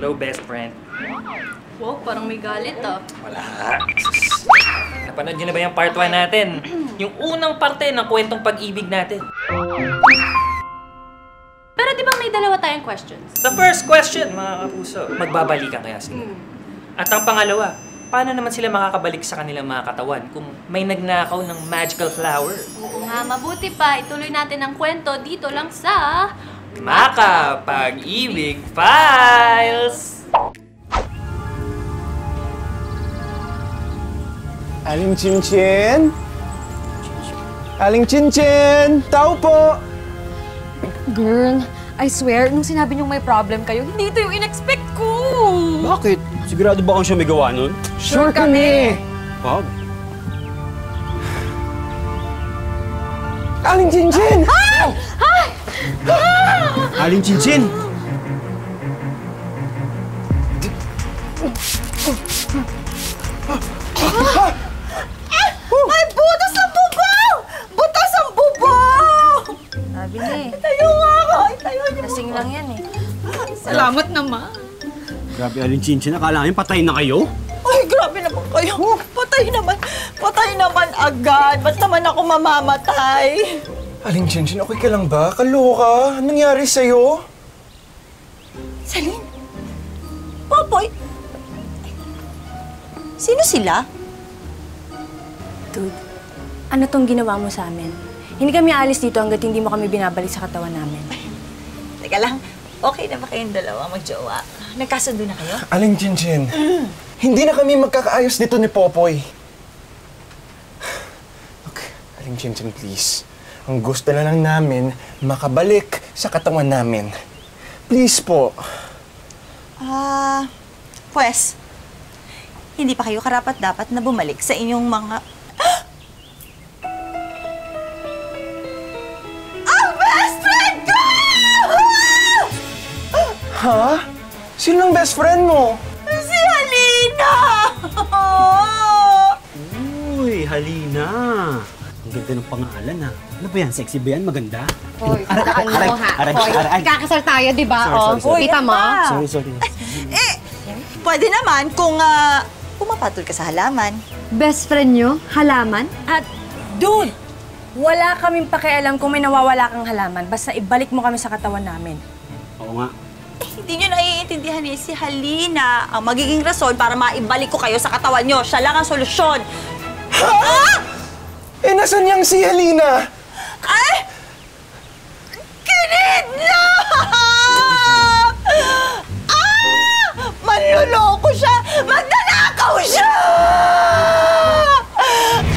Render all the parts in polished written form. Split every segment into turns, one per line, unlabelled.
Hello, best friend.
Wow, parang may galit ah.
Wala. Napanood niyo na ba yung part 1 natin? Yung unang parte ng kwentong pag-ibig natin.
Pero di ba may dalawa tayong questions?
The first question, mga kapuso, magbabalikan kaya sila? At ang pangalawa, paano naman sila makakabalik sa kanilang mga katawan kung may nagnakaw ng magical flower?
Oo nga, mabuti pa. Ituloy natin ang kwento dito lang sa...
Maka Pag-ibig Files!
Aling Chinchin? Aling Chinchin! Tao po!
Girl, I swear, nung sinabi niyong may problem kayo, hindi ito yung in-expect ko!
Bakit? Sigurado ba kung siya may gawa nun?
Sure kami!
Wow.
Aling Chinchin!
Aling Chinchin!
Ay, butas ang bubong! Butas ang bubong!
Sabi niya eh.
Itayo nga ako! Itayo niyo!
Lasing lang yan eh.
Salamat naman.
Grabe, Aling Chinchin. Akala niyo patay na kayo?
Ay, grabe naman kayo. Patay naman. Patay naman agad. Ba't naman ako mamamatay?
Aling Chinchin, okay ka lang ba? Kaloka? Anong nangyari sa'yo?
Celine? Popoy? Sino sila?
Dude, ano tong ginawa mo sa amin? Hindi kami aalis dito hanggat hindi mo kami binabalik sa katawan namin.
Teka lang. Okay na ba kayong dalawa mag-jowa? Nagkasundo na kayo?
Aling Chinchin, hindi na kami magkakaayos dito ni Popoy. Okay, Aling Chinchin, please. Ang gusto na lang namin, makabalik sa katawan namin. Please po.
Pwes, hindi pa kayo karapat-dapat na bumalik sa inyong mga... Ang best friend ko!
Ha? Sino ang best friend mo?
Si Halina!
Uy, Halina. Ang ganda ng pangalan ha. Ano ba yan? Sexy ba yan? Maganda?
Hoy, tandaan mo ha.
Aray.
Kakasal tayo, di ba?
Sorry.
Kita mo?
Sorry.
Pwede naman kung pumapatol ka sa halaman.
Best friend nyo? Halaman? At, dude! Wala kaming pakialam kung may nawawala kang halaman. Basta ibalik mo kami sa katawan namin.
Oo nga.
Hindi nyo naiintindihan si Halina ang magiging rason para maibalik ko kayo sa katawan nyo. Siya lang ang solusyon.
Eh, nasan yang si Halina?
Ay! Kinidnap! Manloloko siya! Magnanakaw siya!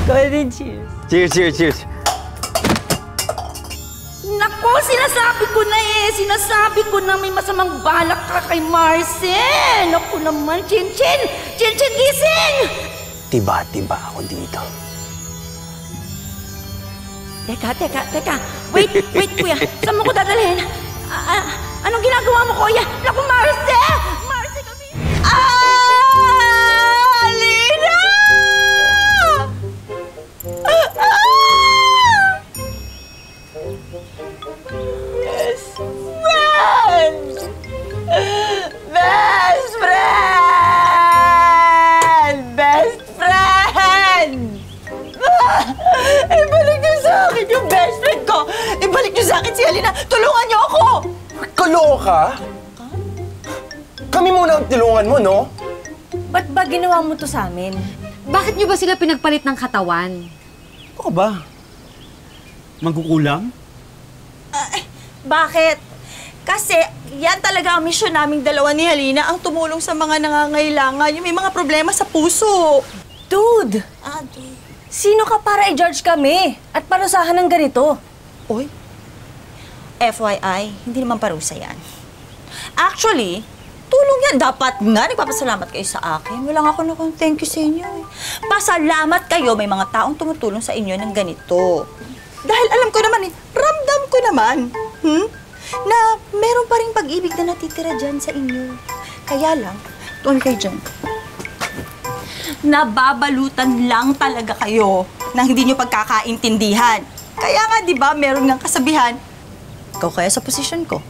Go ahead and cheers.
Cheers.
Nako, sinasabi ko na eh. Sinasabi ko na may masamang balak ka kay Marcel. Naku naman, Chinchin! Chinchin, gising!
Tiba ako dito.
Teka. Wait, kuya. Saan mo ko dadalhin? Anong ginagawa mo, kuya? Naku, Marcel! Marcel, kami...
Halina! Best friend! Best friend! Best friend! Ibalik niyo sa akin yung best friend ko! Ibalik niyo sa akin si Halina! Tulungan niyo ako!
Kaloka? Kami muna ang tulungan mo, no?
Ba't ba ginawa mo to sa amin? Bakit nyo ba sila pinagpalit ng katawan?
Ako ba? Magkukulang?
Bakit? Kasi yan talaga ang misyon naming dalawa ni Halina, ang tumulong sa mga nangangailangan, yung may mga problema sa puso.
Dude!
Dude.
Sino ka para i-judge kami at parusahan ng ganito?
Oy, FYI, hindi naman parusa yan. Actually, tulong yan. Dapat nga, nagpapasalamat kayo sa akin. Wala nga ako na thank you sa inyo. Pasalamat kayo, may mga taong tumutulong sa inyo ng ganito. Dahil alam ko naman ramdam ko naman, na meron pa rin pag-ibig na natitira dyan sa inyo. Kaya lang, tuwan kayo dyan. Nababalutan lang talaga kayo na hindi nyo pagkakaintindihan. Kaya nga, di ba, meron nga kasabihan, ikaw kaya sa posisyon ko.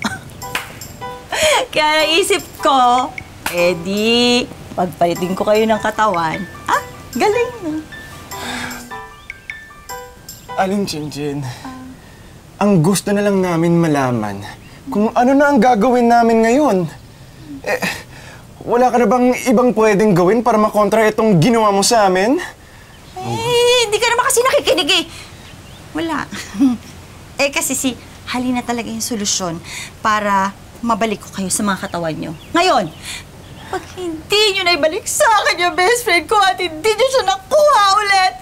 Kaya naisip ko, Eh di, pagpalitin ko kayo ng katawan. Ah, galing na.
Aling Chinchin, ang gusto na lang namin malaman kung ano na ang gagawin namin ngayon. Eh, wala ka na bang ibang pwedeng gawin para makontra itong ginawa mo sa amin?
Eh, hindi ka naman kasi nakikinig eh. Wala. Eh kasi si Halina talaga yung solusyon para mabalik ko kayo sa mga katawan nyo. Ngayon, pag hindi nyo na ibalik sa akin yung best friend ko at hindi nyo siya nakuha ulit,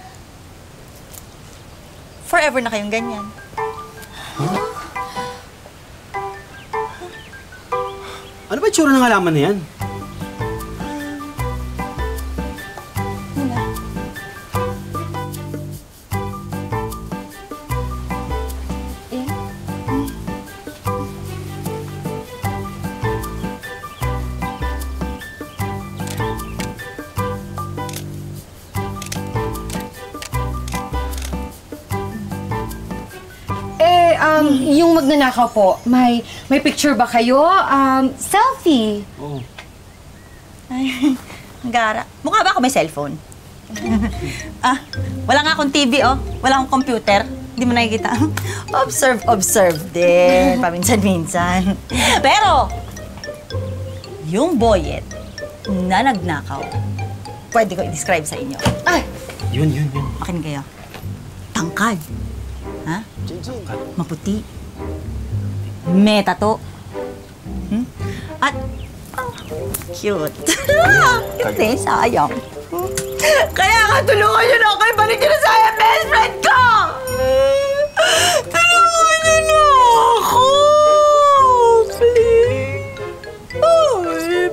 forever na kayong ganyan.
Ano ba itsura ng halaman na yan?
Yung magnanakaw po, may picture ba kayo? Selfie.
Oo.
Ay, ang gara. Mukha ba ako may cellphone? Wala nga akong TV, oh. Wala akong computer. Hindi mo nakikita. Observe din. Paminsan-minsan. Pero, yung boyet na nagnakaw, pwede ko i-describe sa inyo.
Ay!
Yun.
Makinig kayo. Tangkad. Ha? Maputi. May tato. At, cute. Cute eh, sayang. Kaya nga, tulungan niyo na ako. Ibalik niyo na sa akin, best friend ko! Tulungan niyo na ako! Please.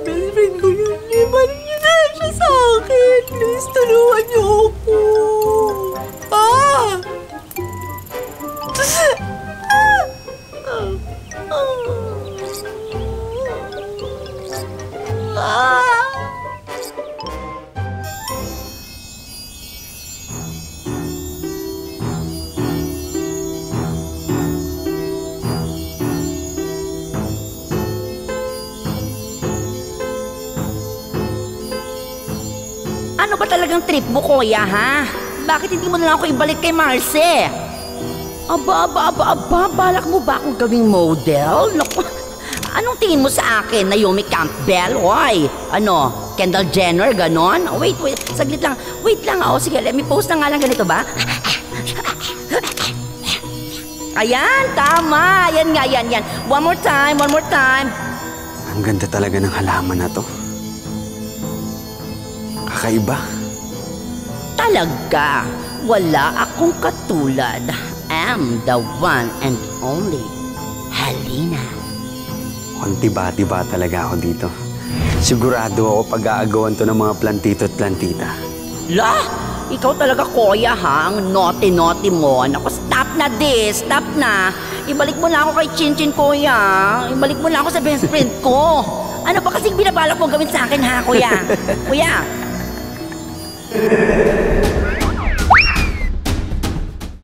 Best friend ko yun. Ibalik niyo na siya sa akin. Please, tulungan niyo ako.
Ano ba talagang trip mo, Kuya, ha? Bakit hindi mo na lang ako ibalik kay Marce? Aba, balak mo ba akong gawing model? Naku, anong tingin mo sa akin, Naomi Campbell? Hoy, ano, Kendall Jenner, ganon? Oh, wait, saglit lang. Wait lang, oh, sige, let me post na nga lang ganito ba? Ayan, tama. Yan nga, yan. One more time.
Ang ganda talaga ng halaman na to. Kakaiba.
Talaga, wala akong katulad. I'm the one and only Halina.
Mukhang tiba-tiba talaga ako dito. Sigurado ako pag-aagawan to ng mga plantito at plantita.
La, ikaw talaga, Kuya, ha? Ang naughty mo. Naku, stop na. Ibalik mo na ako kay Chinchin, Kuya. Ibalik mo na ako sa best friend ko. Ano ba kasing binabalak mo gawin sa akin, ha, Kuya? Kuya?